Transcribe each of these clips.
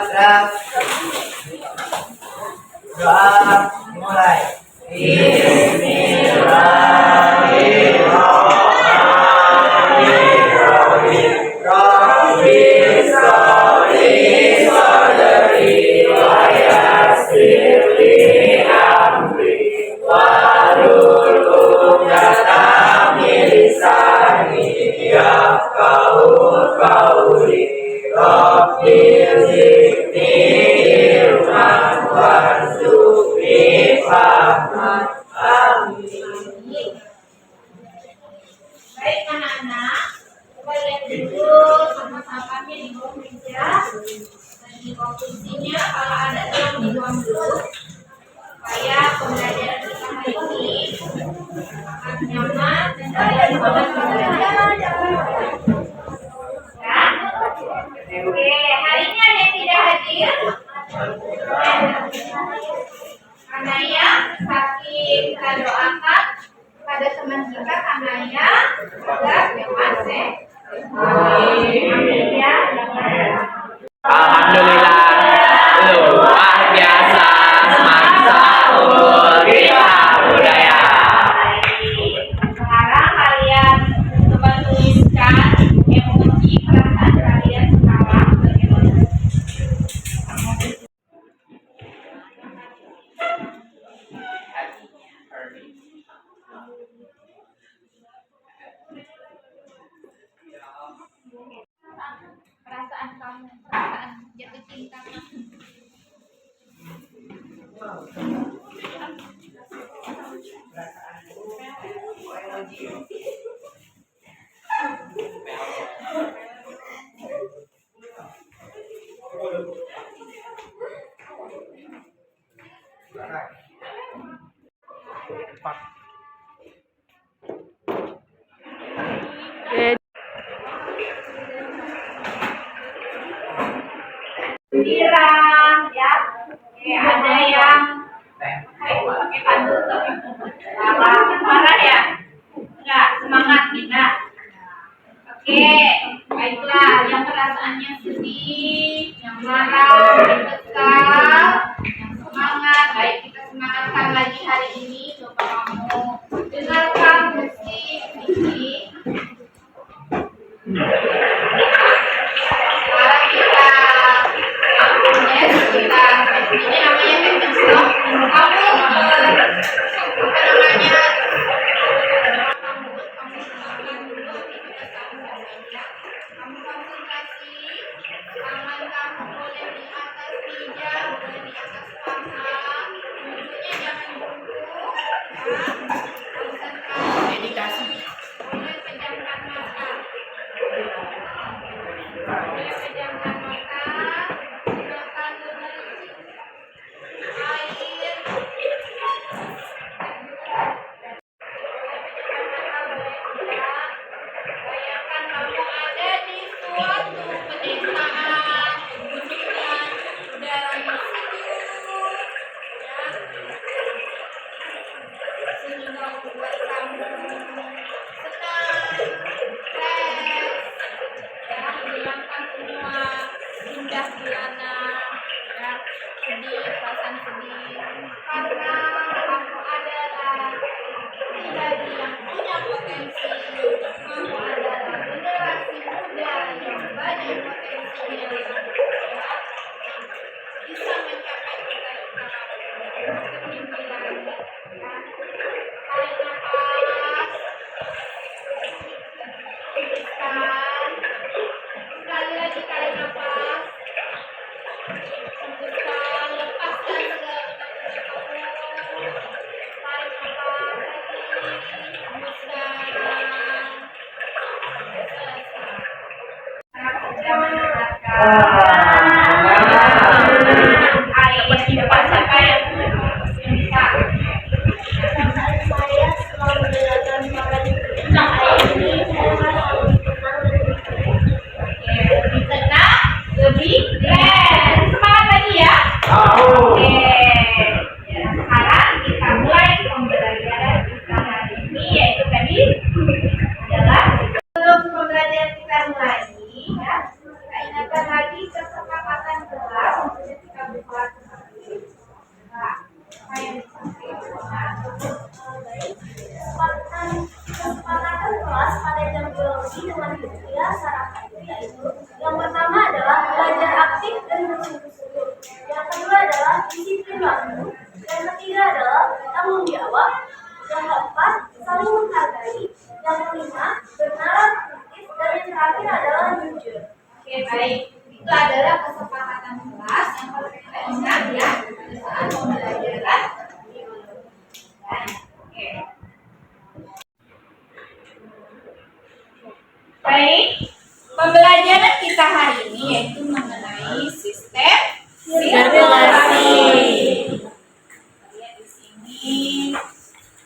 gerak. Doa mulai. Baik anak-anak, coba lihat dulu sama-sama di bawah meja. Dan di bawah kursinya kalau ada tolong dibuang dulu supaya pembelajaran kita hari ini akan nyaman dan kalian bisa belajar. Ya? Oke, hari ini ada yang tidak hadir. Karena ya sakit, kita doakan pada teman kita karena ya agar bebas sehat. Amin ya. Alhamdulillah, luar biasa semasa kita budaya. Sekarang kalian coba tuliskan emoji perasaan kalian sekarang bagaimana? Perasaan kamu, perasaan jatuh cinta kamu. Girang ya. Oke, ada yang pakai pantun marah ya? Enggak, semangat kita. Oke, baiklah yang perasaannya sedih, yang marah, yang kesal, yang semangat. Baik, kita semangatkan lagi hari ini. Coba kamu dengarkan musik ini. Sekarang kita ini namanya acting stop. Kamu apa namanya? Kamu konsentrasi. Tangan kamu boleh di atas meja, boleh di atas paha. Duduknya jangan bungkuk. Konsentrasi. Boleh pejamkan mata. Boleh pejamkan mata. Gunakan detik. Air. Bayangkan kamu ada di suatu pedesaan, pegunungan, udaranya sejuk, ya, sehingga membuat kamu senang, fresh, ya, hilangkan semua gundah gulana, ya, sedih, perasaan sedih, karena kamu adalah pribadi yang punya potensi. Kamu adalah generasi muda yang banyak potensinya, ya, bisa mencapai cita-cita kepemimpinan, ya. Tarik nafas, hembuskan, sekali lagi tarik nafas, hembuskan, lepaskan segala kamu. Tarik nafas lagi, hembuskan. Lebih keren. Semangat lagi ya. waktu. Yang ketiga adalah tanggung jawab. Yang keempat, saling menghargai. Yang kelima, bernalar kritis. Dan yang terakhir adalah jujur. Oke, baik. Itu adalah kesepakatan kelas yang harus kita ingat ya saat pembelajaran. Oke. Baik, pembelajaran kita hari ini yaitu mengenai sistem sirkulasi. Lihat di sini.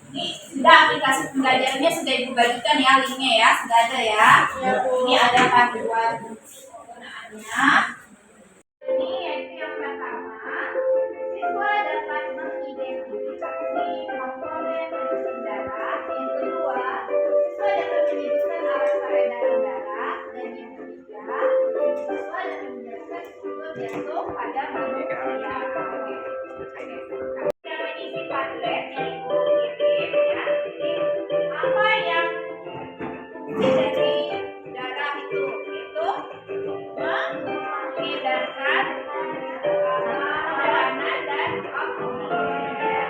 Ini sudah aplikasi pembelajarannya sudah Ibu bagikan ya linknya ya, sudah ada ya. Ini ada panduan penggunaannya. Ini yaitu yang pertama, siswa dapat mengidentifikasi komponen pendukung darah. Yang kedua, siswa dapat menyebutkan alat peredaran darah. Dan yang ketiga, siswa dapat menjelaskan struktur jantung pada manusia. Yang mengisi Padlet yang Ibu kirim ya. Jadi apa yang fungsi dari darah itu? Itu mengedarkan makanan dan oksigen.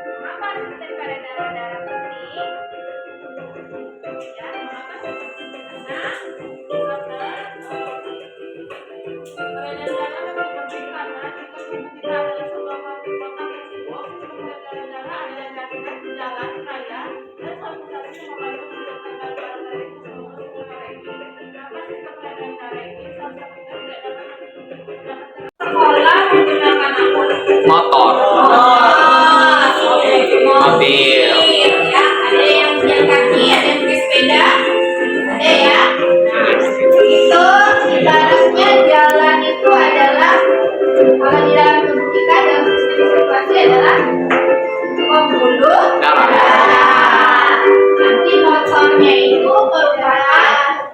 Mengapa sistem peredaran darah penting? Ya, mengapa sekolah menggunakan apa? Motor, mobil. Ya, ada yang punya kaki, ada yang pakai sepeda, ada ya. Nah, itu ibaratnya jalan itu adalah kalau di dalam tubuh kita dalam sistem sirkulasi adalah pembuluh darah. Nanti motornya itu merupakan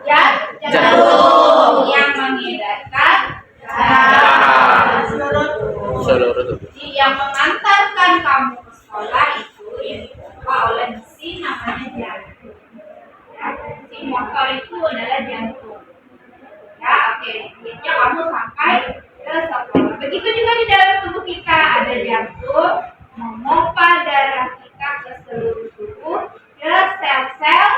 jantung yang mengedarkan darah Seluruh tubuh. Jadi yang mengantarkan kamu ke sekolah itu yang dibawa oleh mesin namanya jantung. Ya, si motor itu adalah jantung. Ya, oke. Intinya kamu sampai ke sekolah. Begitu juga di dalam tubuh kita ada jantung memompa darah kita ke seluruh tubuh, ke sel-sel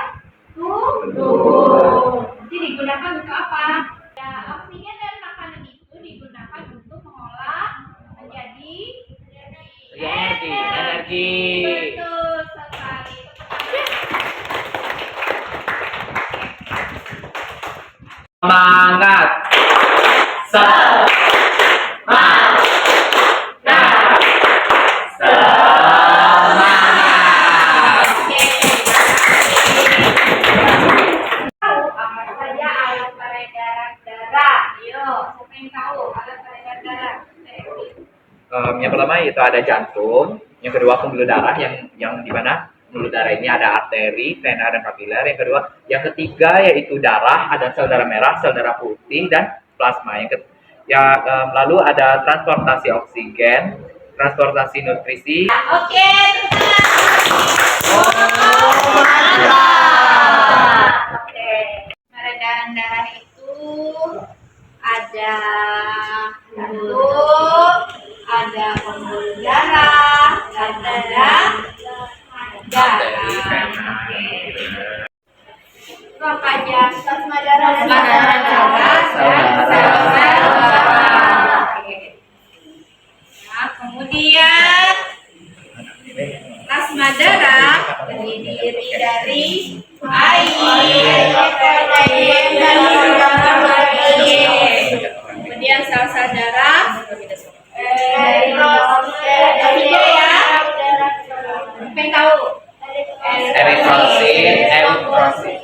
tubuh. Jadi digunakan untuk apa? Ya, oksigen dan makanan itu digunakan untuk mengolah menjadi Energi. Betul sekali. Semangat. Semangat. Semangat. Tahu apa saja alat peredaran darah? Yuk, siapa yang tahu alat peredaran darah? Yang pertama itu ada jantung, yang kedua pembuluh darah yang di mana pembuluh darah ini ada arteri, vena dan kapiler. Yang ketiga yaitu darah, ada sel darah merah, sel darah putih dan plasma. Lalu ada transportasi oksigen, transportasi nutrisi. Oke, mantap. Oke, peredaran darah itu ada jantung, ada pembuluh darah, dan ada Arteri, darah. vena. Itu apa aja? Plasma darah, Plasma darah, dan sel darah. Oke. Nah, kemudian plasma darah terdiri dari air, protein, dan hidrogen. Kemudian sel-sel darah ada tiga ya. Pengen tahu? Eritrosit, eutrosit.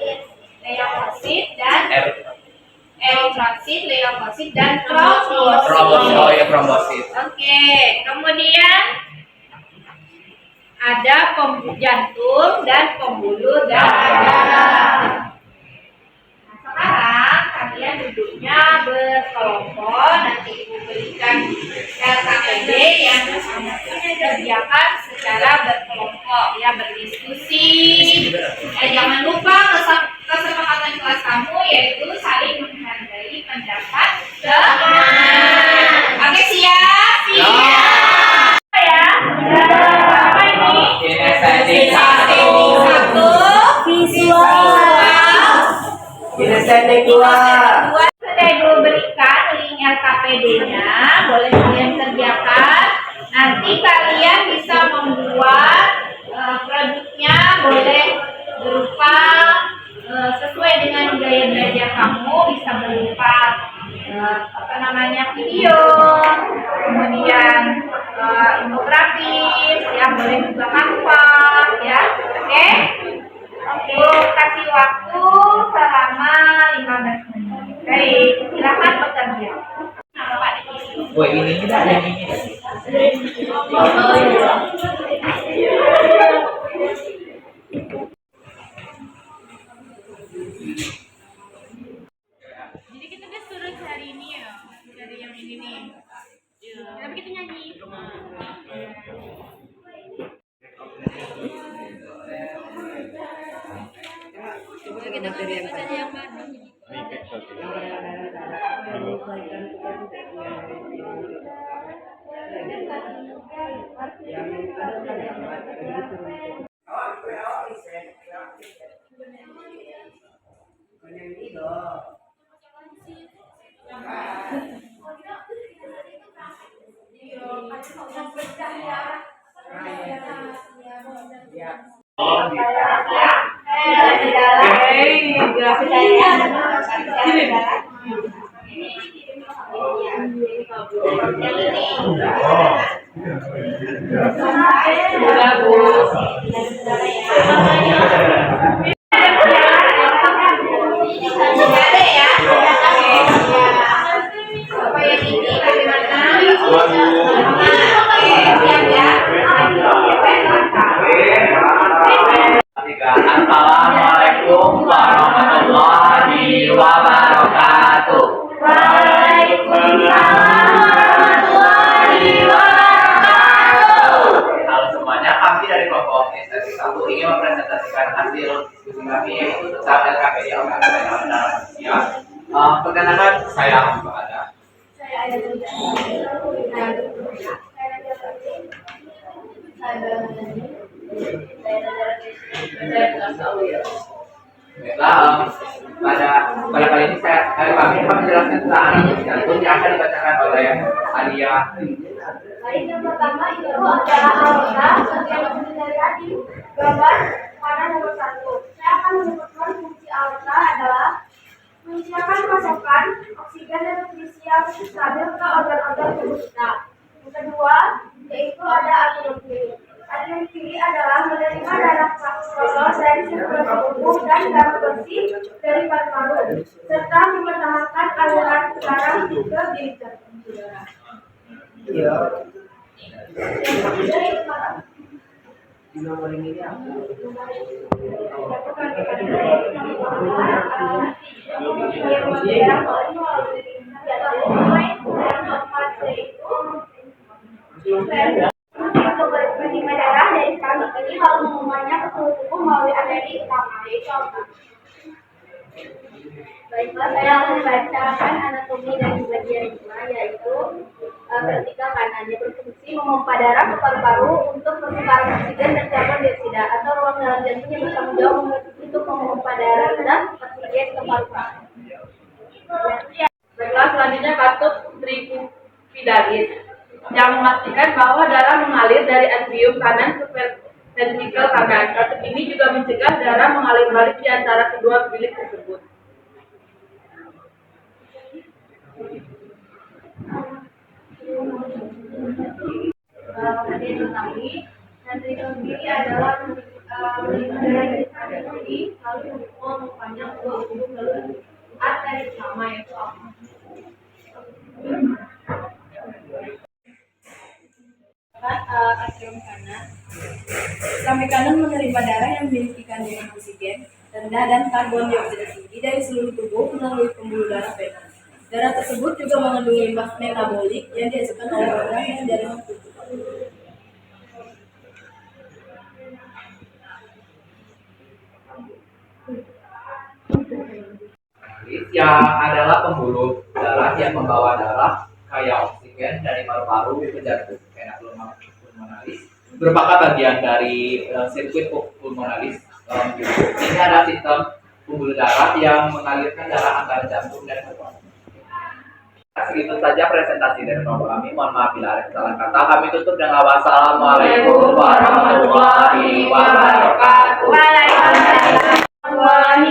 Eritrosit, leukosit, dan Trombosit, trombosit. trombosit. Oke, kemudian ada jantung dan pembuluh darah. Nah, sekarang kalian duduknya berkelompok. Nanti Ibu berikan LKPD yang kerjakan secara berkelompok, ya, berdiskusi. Jangan lupa kesepakatan kelas kamu yaitu saling menghargai pendapat teman. Oke, siap? Siap. dari gua. Sudah Ibu berikan link LKPD-nya, boleh kalian kerjakan. Nanti kalian bisa membuat produknya, boleh berupa sesuai dengan gaya belajar kamu, bisa berupa video, kemudian infografis, ya boleh juga kanvas, ya, oke? Oke, kasih waktu selama 15 menit. Baik, silakan bekerja. Nah, Pak di sini. Wah, ini tidak yang ini. Jadi kita disuruh cari ini ya, cari yang ini nih. Tapi kita nyanyi. Coba kita cari yang mana? Assalamualaikum warahmatullahi wabarakatuh. Waalaikumsalam warahmatullahi wabarakatuh. Halo semuanya, kami dari kelompok Estetik 1 ingin mempresentasikan hasil diskusi kami yaitu tentang LKPD Organisasi dalam Manusia. Perkenalkan, saya Mbak Ada. Saya ada juga. Baiklah, pada kali ini kami akan menjelaskan tentang anatomi jantung yang akan dibacakan oleh Alia. Baik, yang pertama itu adalah aorta yang terdiri dari hati. Gambar mana nomor 1. Saya akan menyebutkan fungsi aorta adalah menyediakan pasokan oksigen dan nutrisi yang stabil ke organ-organ tubuh kita. Yang kedua, yaitu ada arteriosklerosis. Arteriosklerosis adalah menerima darah kotor dari sirkulasi tubuh dan darah bersih dari paru-paru, serta mempertahankan aliran darah ke diri jantung. Iya. Yang ketiga yaitu mata. Di nomor ini ya. Penerima darah dari kami ini lalu mengumumkannya ke seluruh tubuh melalui arteri utama, yaitu aorta. Baiklah, saya akan membacakan anatomi dari bagian 5, yaitu vertikal kanan, yang berfungsi memompa darah ke paru-paru untuk pertukaran oksigen dan karbon dioksida, atau ruang dalam jantung yang bertanggung jawab untuk memompa darah dan oksigen ke paru-paru. Baiklah, selanjutnya katup tricupidalis yang memastikan bahwa darah mengalir dari atrium kanan ke ventrikel kanan. Katup ini juga mencegah darah mengalir balik di antara kedua bilik tersebut. Tadi diketahui, ventrikel kiri adalah dari arteri lalu memukul memanjang ke tubuh lalu arteri utama yaitu aorta. Atrium kanan. Kami kanan menerima darah yang memiliki kandungan oksigen rendah dan karbon dioksida tinggi dari seluruh tubuh melalui pembuluh darah vena. Darah tersebut juga mengandung limbah metabolik yang dihasilkan oleh organ yang dalam tubuh. Yang adalah pembuluh darah yang membawa darah kaya oksigen dari paru-paru ke jantung, vena pulmonalis, merupakan bagian dari sirkuit pulmonalis dalam tubuh. Ini ada sistem pembuluh darah yang mengalirkan darah antara jantung dan paru. Segitu saja presentasi dari kami. Mohon maaf bila ada kesalahan kata. Kami tutup dengan wassalamualaikum warahmatullahi wabarakatuh. Waalaikumsalam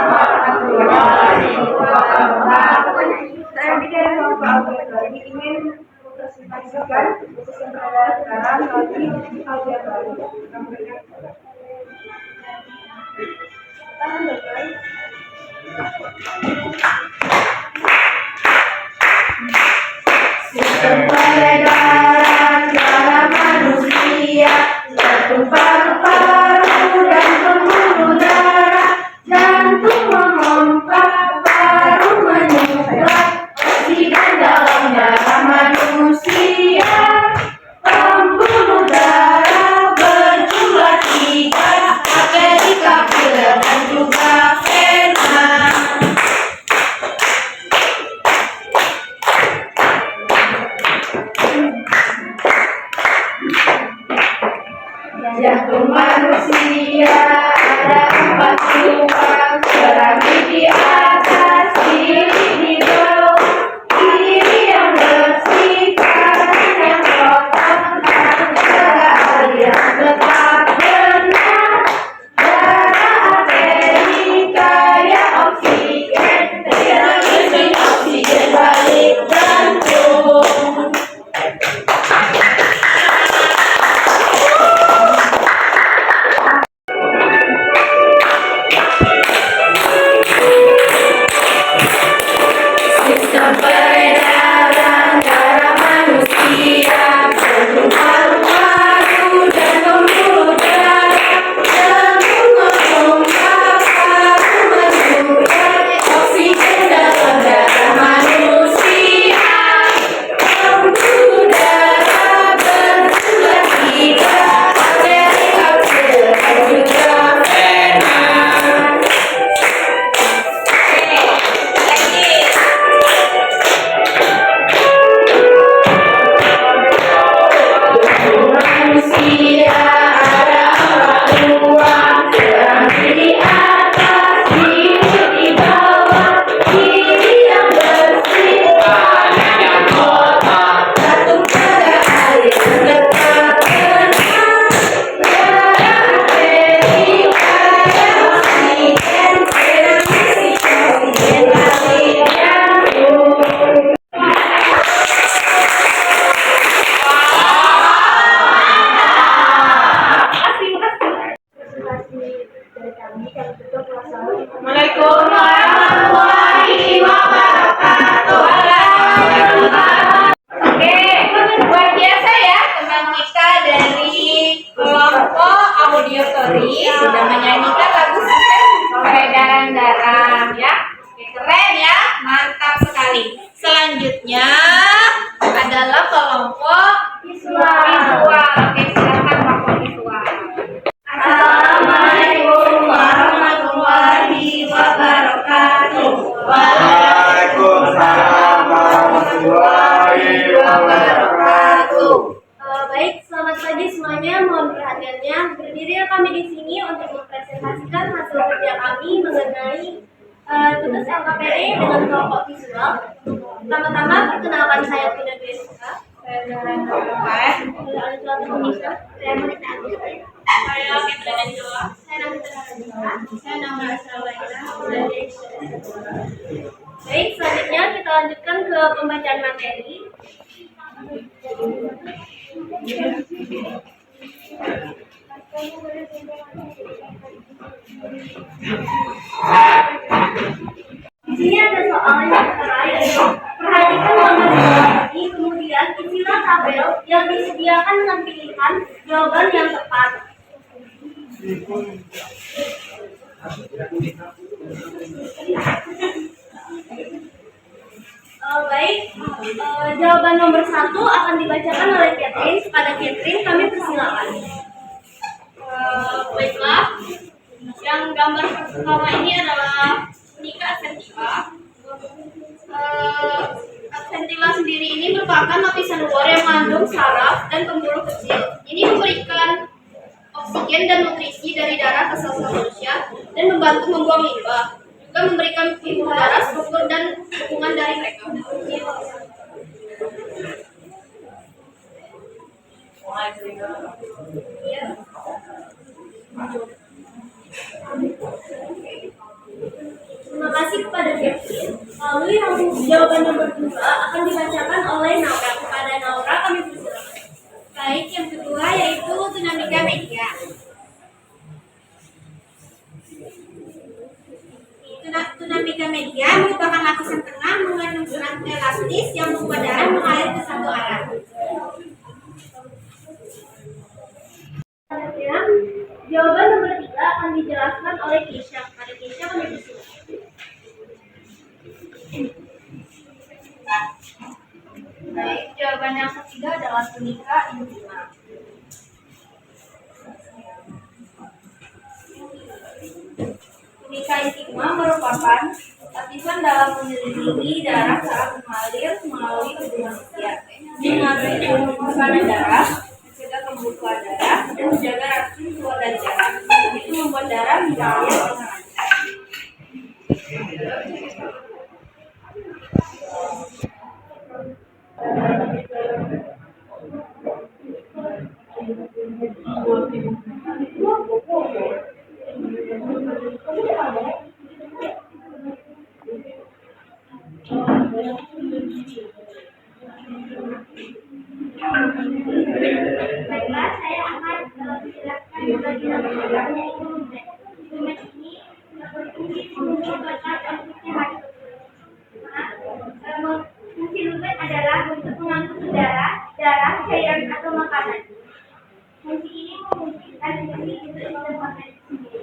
warahmatullahi wabarakatuh. Saya bicara Bapak Abdul ingin mempresentasikan khusus yang berada sekarang bagi kajian baru. Tahan guys. Sistem peredaran darah manusia, jantung, paru-paru dan pembuluh darah. Jantung memompa, paru menyuplai oksigen dalam darah manusia. Pembuluh darah berjumlah 3, arteri, kapiler dan juga vena. Jantung manusia ada 4 lubang, piramid di atas, kiri di bawah, kiri yang bersih, kanan yang kotor, jaga aliran tetap benar. Darah arteri kaya oksigen, tidak isi oksigen balik jantung. Sistem peredaran darah manusia, jantung, paru-paru dan pembuluh darah. Jantung memompa, paru menyuplai oksigen dalam darah manusia. Pembuluh darah berjumlah 3, arteri, kapiler dan juga vena. Manusia ada 4 ruang, piramid di atas, kiri di bawah, kiri yang bersih, kanan yang kotor, jantung, jaga aliran tetap benar. Darah arteri kaya oksigen, tidak isi oksigen balik jantung. Assalamualaikum warahmatullahi wabarakatuh. Oke, luar biasa ya teman kita dari kelompok audiotoris sudah menyanyikan lagu sistem peredaran darah ya. Oke, keren ya, mantap sekali. Selanjutnya adalah kelompok visual. Oke, silakan kelompok visual. Assalamualaikum warahmatullahi wabarakatuh. Waalaikumsalam warahmatullahi wabarakatuh. Baik, selamat pagi semuanya. Mohon perhatiannya. Berdiri kami di sini untuk mempresentasikan hasil kerja kami mengenai tugas LKPD dengan kelompok visual. Pertama-tama perkenalkan saya Tina Jessica. Saya Catherine Angela. Saya nama Asrawaina. Baik, selanjutnya kita lanjutkan ke pembacaan materi. Di sini ada soal yang terakhir. Perhatikan gambar ini, kemudian isilah tabel yang disediakan dengan pilihan jawaban yang tepat. Baik, jawaban nomor 1 akan dibacakan oleh Catherine. Kepada Catherine kami persilakan. Baiklah, yang gambar pertama ini adalah Nika Adventiva. Adventiva sendiri ini merupakan lapisan luar yang mengandung saraf dan pembuluh kecil. Ini memberikan oksigen dan nutrisi dari darah ke sel-sel manusia dan membantu membuang limbah, juga memberikan pembuluh darah struktur dan dukungan dari mereka. Iya. Terima kasih kepada Kevin. Lalu yang jawaban nomor 2 akan dibacakan oleh Naura. Kepada Naura kami persilakan. Baik, yang kedua yaitu dinamika media. Dinamika media merupakan lapisan tengah mengandung serat elastis yang membuat darah mengalir ke satu arah. Selanjutnya, jawaban nomor 3 akan dijelaskan oleh Keisha. Kepada Keisha kami persilakan. Baik, jawaban yang ketiga adalah tunika intima. Tunika intima merupakan lapisan dalam menyelimuti darah saat mengalir melalui tubuh manusia, mengatur tekanan darah, mencegah pembekuan darah, dan menjaga reaksi keluar dari darah. Itu membuat darah mengalir dengan lancar. Baiklah, saya akan menjelaskan bagian berikutnya itu lumen. Lumen ini berfungsi untuk otot dan fungsi hati. Fungsi lumen adalah untuk mengangkut udara, darah, cairan atau makanan. Fungsi ini memungkinkan fungsi untuk mendapatkan itu sendiri.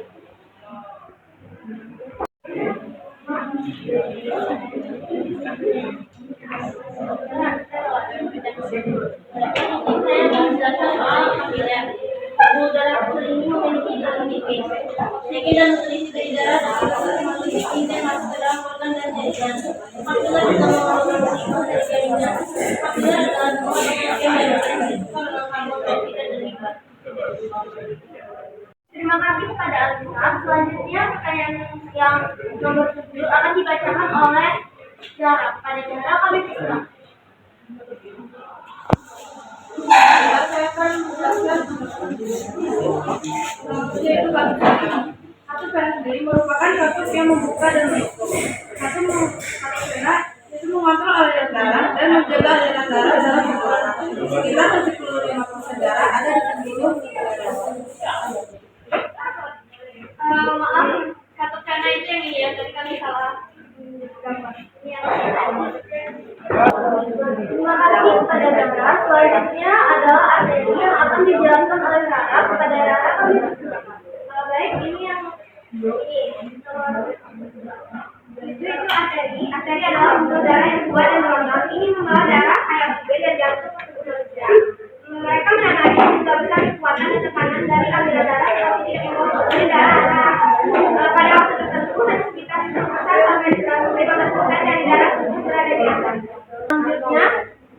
Saya menjelaskan soal kapiller. Pembuluh darah kapiller ini memiliki dalam nipis. Segi dan nutrisi dari darah dapat melalui nipis yang masuk ke dalam organ dan jaringan. Kapiller juga mengeluarkan limbah dari jaringan. Kapiller adalah sebuah bagian dari sistem karbon dioksida dan limbah. Terima kasih kepada Alisa. Selanjutnya pertanyaan yang nomor 7 akan dibacakan oleh Zara. Pada Zara kami persilakan. Saya akan menjelaskan yaitu kasus. Kasus sendiri merupakan kasus yang membuka dan menutup. Kasus vena itu mengontrol aliran darah dan menjaga aliran darah dalam tubuh. Sekitar 75% darah ada di pembuluh darah. Maaf, kata karena itu yang ini ya, tadi kami salah gambar. Terima kasih kepada Zara. Selanjutnya adalah arteri yang akan dijelaskan oleh Rara. Kepada Rara kami persilakan. Baik, ini yang ini. Itu arteri. Arteri adalah pembuluh darah yang kuat dan berotot. Ini membawa darah kayak B dan jantung ke tubuh. Mereka menangani juga besar kekuatan dan tekanan dari aliran darah yang tidak mempengaruhi darah. Pada waktu tertentu hanya sekitar 10% sampai 15% dari darah tersebut berada di atas. Selanjutnya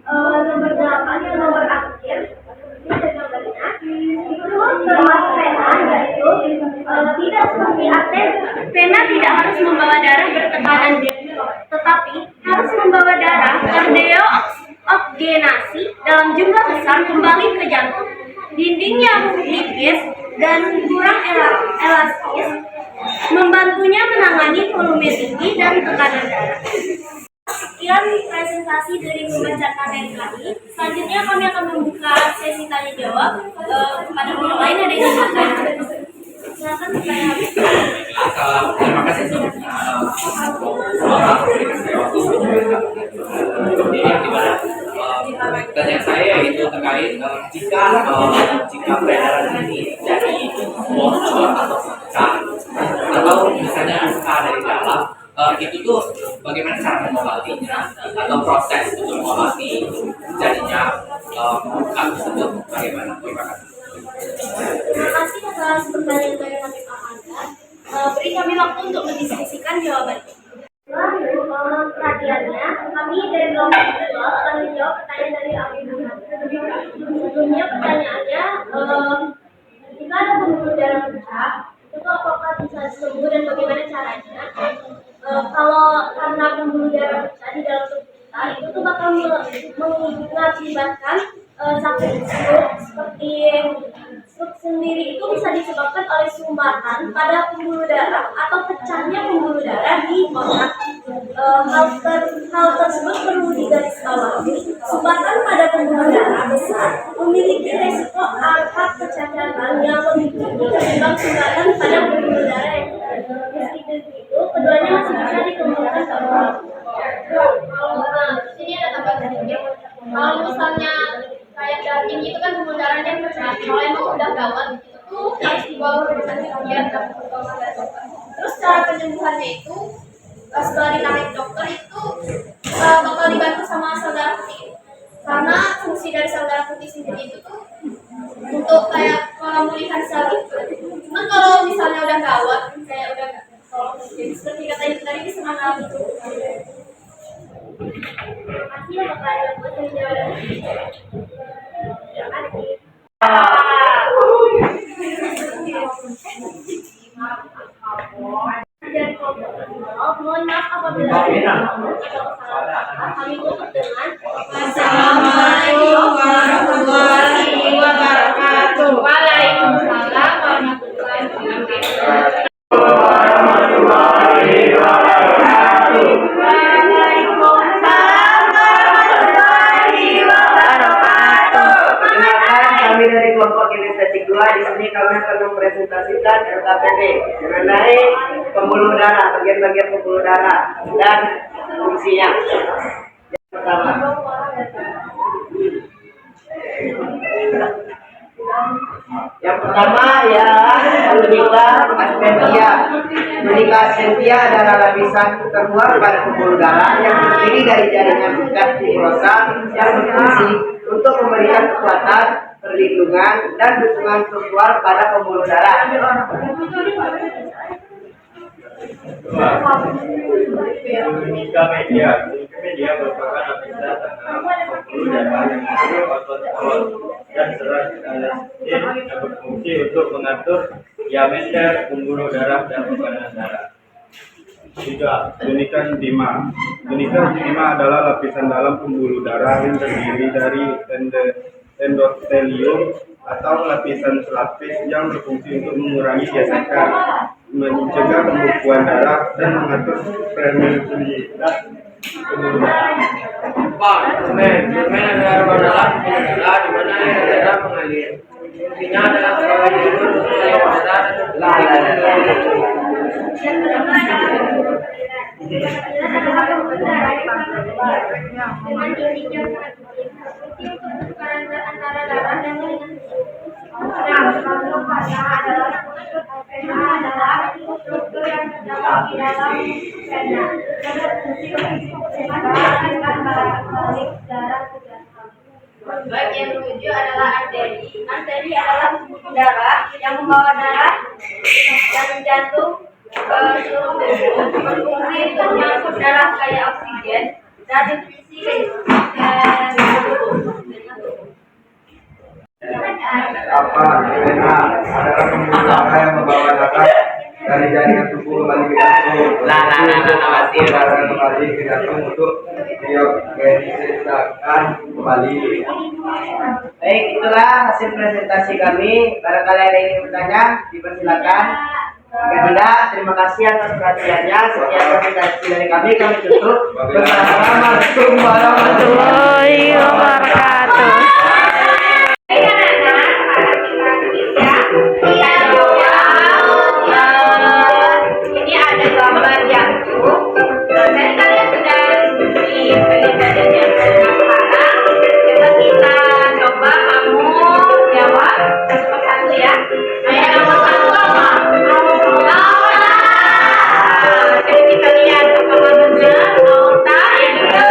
nomor 8 yang nomor akhir ini ada gambarnya. Itu termasuk vena, yaitu tidak seperti arteri. Vena tidak harus membawa darah bertekanan, tetapi harus membawa darah kardiooksinasi dalam jumlah besar kembali ke jantung. Dinding yang nipis dan kurang elastis membantunya menangani volume tinggi dan tekanan darah. Sekian presentasi dari membacakan materi kami. Selanjutnya kami akan membuka sesi tanya jawab. Pada orang lain ada yang ingin bertanya? Silakan bertanya. Terima kasih sebelumnya. Pertanyaan saya itu terkait jika peredaran ini dari bocor atau pecah atau misalnya luka dari dalam, itu tuh bagaimana cara mengobatinya atau proses untuk mengobati jadinya luka tersebut bagaimana? Terima kasih. Terima kasih atas pertanyaan dari kami Pak Anda. Beri kami waktu untuk mendiskusikan jawabannya. Lalu perhatiannya, kami dari kelompok visual akan menjawab pertanyaan dari Abi Muhammad. Sebelumnya pertanyaannya, jika ada sembuh dan bagaimana caranya? Kalau karena pembuluh darah pecah di dalam tubuh kita itu tuh bakal mengakibatkan sakit stroke. Seperti stroke sendiri itu bisa disebabkan oleh sumbatan pada pembuluh darah atau pecahnya pembuluh darah di otak. Hal tersebut perlu digarisbawahi. Sumbatan pada pembuluh darah besar memiliki resiko angka kecacatan yang lebih tinggi ketimbang sumbatan pada pembuluh darah yang kecil. Meski begitu, keduanya masih bisa dikembangkan ke awal. Ini ada tambahan sedikit. Kalau misalnya kayak daging itu kan pembuluh darahnya pecah. Kalau emang udah gawat itu tuh harus dibawa ke rumah sakit biar dapat obat. Terus cara penyembuhannya itu setelah ditarik dokter itu bakal dibantu sama sel darah putih. Karena fungsi dari sel darah putih sendiri itu tuh untuk kayak pemulihan sel itu. Cuman kalau misalnya udah gawat kayak udah jadi seperti kata ibu tadi bisa mengalami itu. Terima kasih ya Bapak Ibu buat penjelasan. Terima kasih. Dan mohon maaf apabila kami tutup dengan Assalamualaikum warahmatullahi wabarakatuh. Waalaikumsalam warahmatullahi wabarakatuh. Kami dari kelompok inisiatif 2 di sini kami akan mempresentasikan LKPD mengenai pembuluh darah, bagian-bagian pembuluh darah dan fungsinya. Yang pertama ya tunika asentia. Tunika asentia adalah lapisan terluar pada pembuluh darah yang terdiri dari jaringan ikat fibrosa yang berfungsi untuk memberikan kekuatan, perlindungan, dan dukungan struktural pada pembuluh darah. Tunika media merupakan lapisan pembuluh darah yang mengandung otot-otot dan serat elastin yang berfungsi untuk mengatur diameter pembuluh darah dan tekanan darah. 3. Tunika intima. Tunika intima adalah lapisan dalam pembuluh darah yang terdiri dari endotelium atau lapisan selapis yang berfungsi untuk mengurangi gesekan, mencegah pembekuan darah, dan mengatur permeabilitas pembuluh darah. 4. Semen adalah ruang dalam pembuluh darah di mana air darah mengalir. Fungsinya adalah sebagai jalur untuk air darah yang kedua adalah dengan unit yang sangat kecil, seperti untuk pertukaran zat antara darah dan jaringan tubuh. Adalah struktur yang terdapat di dalam vena dan berfungsi untuk mengalirkan balik darah ke jantung. Baik, yang ketujuh adalah arteri. Arteri adalah pembuluh darah yang membawa darah dari jantung ke seluruh tubuh, berfungsi untuk mengangkut darah kaya oksigen dan nutrisi dan tubuh. Apa? Vena adalah pembuluh darah yang membawa darah dari jaringan tubuh kembali ke jantung. Kembali ke jantung untuk diorganisasikan kembali. Baik, itulah hasil presentasi kami. Barangkali ada yang ingin bertanya, dipersilakan. Jika tidak, terima kasih atas perhatiannya. Sekian presentasi dari kami tutup. Wassalamualaikum warahmatullahi wabarakatuh. Ini ada gambar jantung. Dan kalian sudah diskusi penelitian jantung. Sekarang coba kita coba kamu jawab satu persatu ya. Kayak nomor satu apa? Aorta. Jadi kita lihat apakah benar aorta yang benar.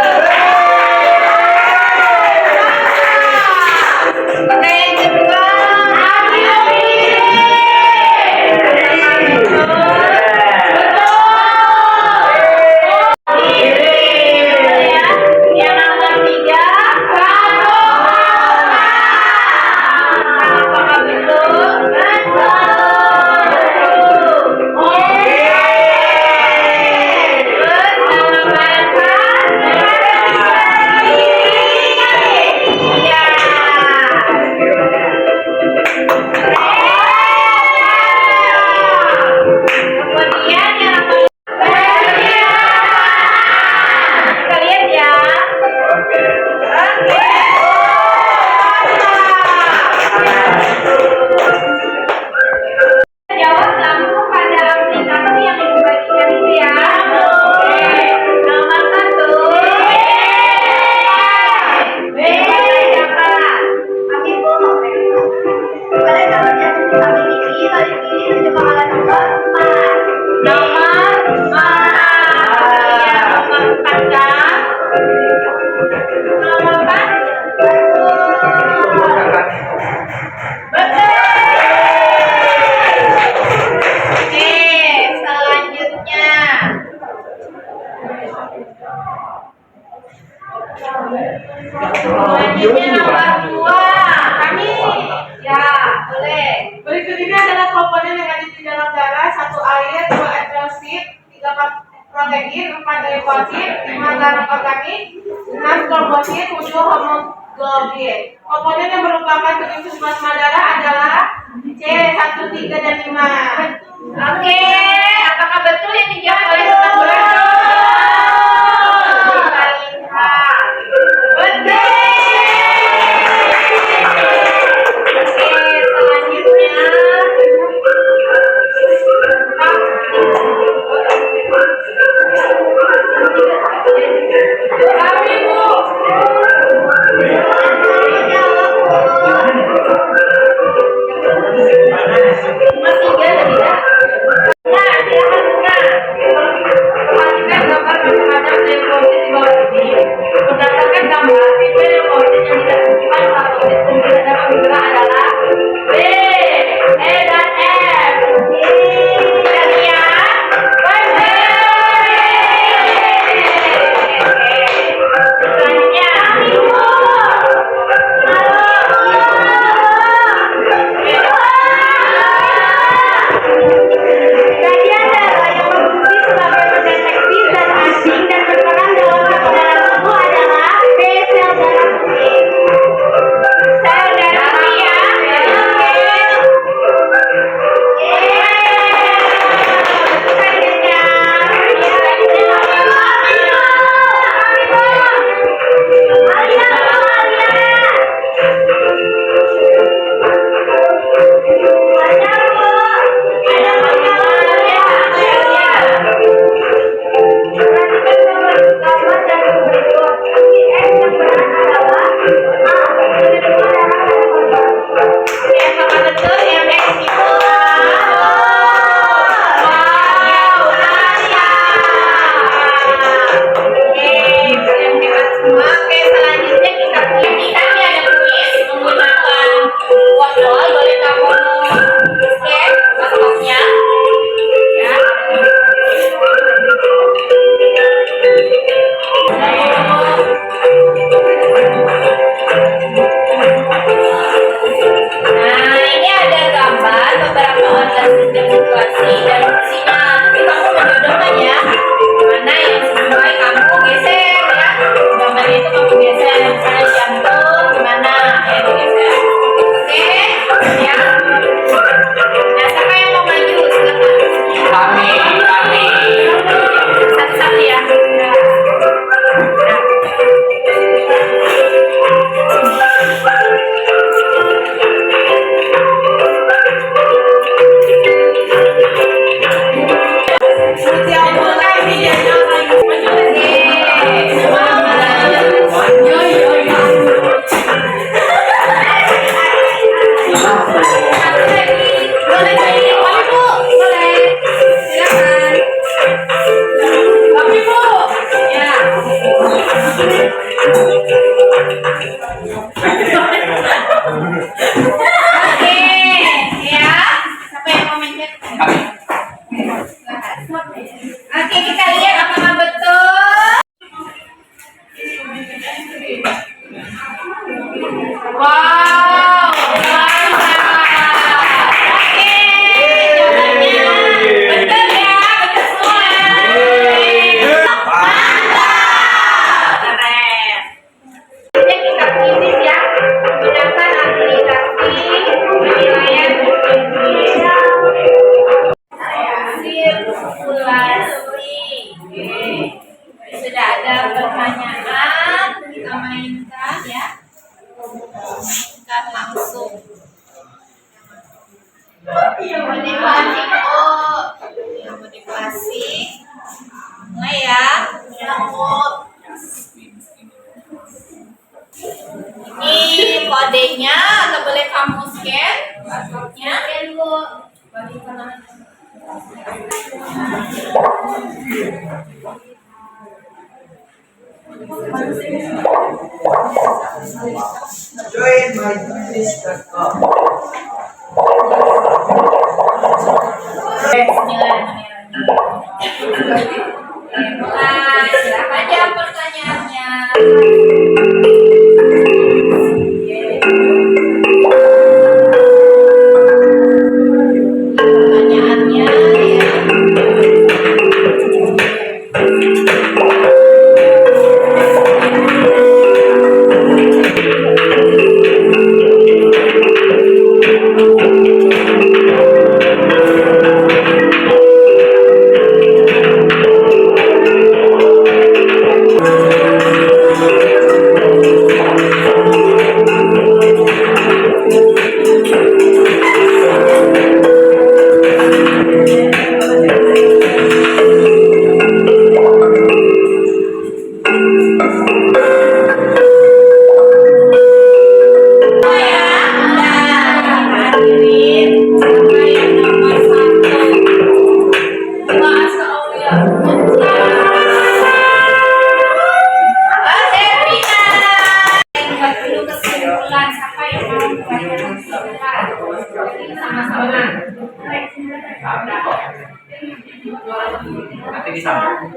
Selanjutnya nomor 2. Kami. Ya, boleh. Berikut ini adalah komponen yang ada di dalam darah: 1 air, 2 eritrosit, 3 protein, 4 leukosit, 5 garam organik, 6 trombosit, 7 hemoglobin. Komponen yang merupakan penyusun plasma darah adalah C, 1, 3, dan 5. Oke, apakah betul yang dijawab oleh teman betul? Kita lihat. Betul. Oke, selanjutnya. Kami, Bu. Masih tiga tadi ya? Nah, silakan buka. Perhatikan gambar macam-macam leukosit di bawah ini. Berdasarkan gambar, tipe leukosit yang tidak menyimpan plasmid pembuluh darah bergerak adalah B, E, dan F. Kalian benar. Selanjutnya, kajian darah yang berfungsi sebagai pendeteksi zat asing dan berperan dalam sel darah tubuh adalah B, sel darah putih. Sel darah putih ya. Oke, selanjutnya kita pilih. Kami ada kuis menggunakan waffle. Boleh kamu scan waffle-nya, ya. Nah, ini ada gambar beberapa organ sistem situasi dan fungsinya. Nanti kamu menjodohkan ya. Mana yang sesuai kamu geser ya. Gambar itu kamu geser. Misalnya jantung gimana ya digeser. Oke, ya. Nah, siapa yang mau maju? Silakan. Kami. Satu-satu ya. Nah. Oke, ya. Siapa yang mau mencet? Oke, kita lihat apakah betul. Wow, mantap. Oke, jawabannya betul ya, betul semua. Mantap, keren. Jadi kita kuis ya, gunakan aplikasi penilaian sirkulasi. Sudah ada pertanyaan, kita mainkan ya. Kita langsung manipulasi. Oh, manipulasi. Mulai ya. Ini kodenya, atau boleh kamu scan barcode-nya? Join my.com. Bismillahirrahmanirrahim. Mulai, silakan jawab pertanyaannya. Kesimpulan siapa yang mau membacakan kesimpulan? Sama-sama. Nanti disambung.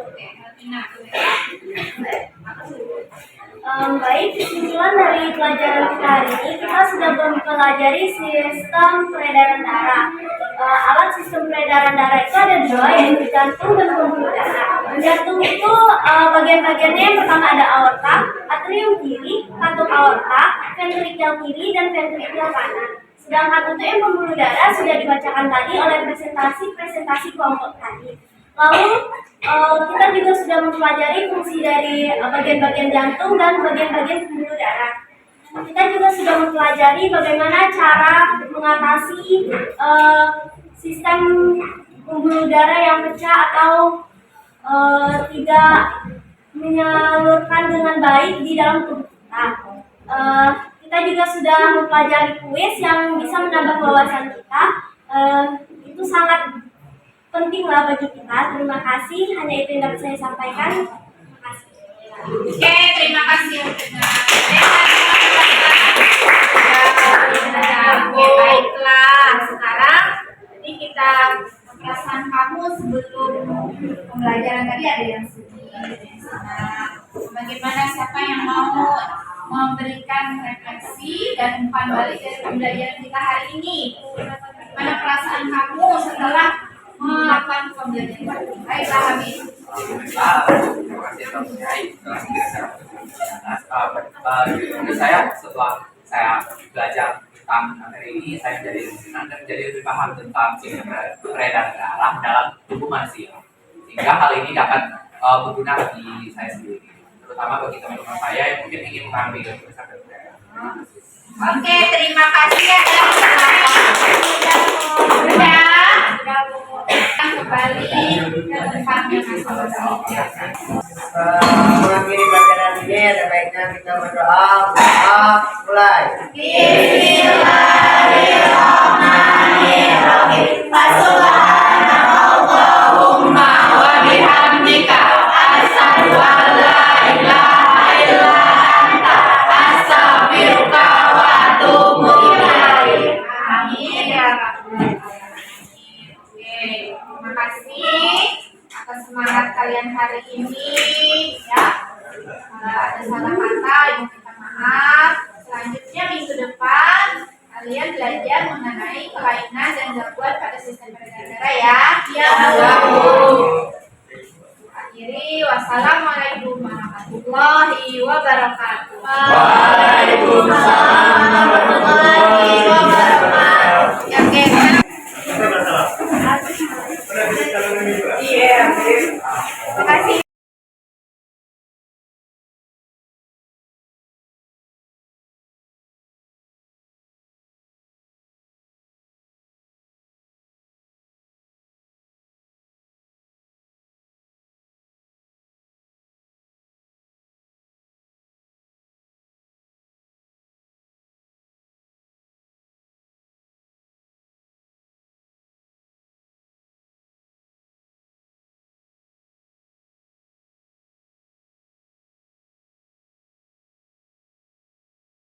Baik, kesimpulan dari pelajaran kita hari ini, kita sudah mempelajari sistem peredaran darah. Alat sistem peredaran darah itu ada dua, yaitu jantung dan pembuluh darah. Jantung itu bagian-bagiannya yang pertama ada aorta, atrium kiri, katup aorta, ventrikel kiri, dan ventrikel kanan. Sedangkan untuk yang pembuluh darah sudah dibacakan tadi oleh presentasi kelompok tadi. Lalu kita juga sudah mempelajari fungsi dari bagian-bagian jantung dan bagian-bagian pembuluh darah. Kita juga sudah mempelajari bagaimana cara mengatasi sistem pembuluh darah yang pecah atau tidak menyalurkan dengan baik di dalam tubuh kita. Kita juga sudah mempelajari kuis yang bisa menambah wawasan kita. Itu sangat pentinglah bagi kita. Terima kasih. Hanya itu yang dapat saya sampaikan. Terima kasih. Oke, terima kasih. Oke, baiklah. Sekarang ini kita perasaan kamu sebelum pembelajaran tadi ada yang sedih, ada yang senang. Bagaimana siapa yang mau memberikan refleksi dan umpan balik dari pembelajaran kita hari ini? Bagaimana perasaan kamu setelah melakukan pembelajaran? Baiklah, Habib. Terima kasih Pak Kiai. Menurut saya setelah saya belajar tentang materi ini, saya menjadi lebih paham tentang sistem peredaran darah dalam tubuh manusia. Sehingga hal ini dapat berguna bagi saya sendiri, terutama bagi teman-teman saya yang mungkin ingin mengambil jurusan kedokteran. Oke, terima kasih ya. Kembali ke tempatnya masing-masing. Mengakhiri pelajaran ini ada baiknya kita berdoa. Mulai. Bismillahirrahmanirrahim. Subhanallahumma wa bihamdika asyhadu an la ilaha illa anta astaghfiruka wa atubu ilaik. Amin ya rabbal alamin. Oke, terima kasih atas semangat kalian hari ini ya. Ada salah kata yang minta maaf. Selanjutnya minggu depan kalian belajar mengenai kelainan dan gangguan pada sistem peredaran darah ya. Iya, Bu. Akhiri, wassalamualaikum warahmatullahi wabarakatuh. Waalaikumsalam warahmatullahi wabarakatuh. Ya, oke. Iya. Terima kasih.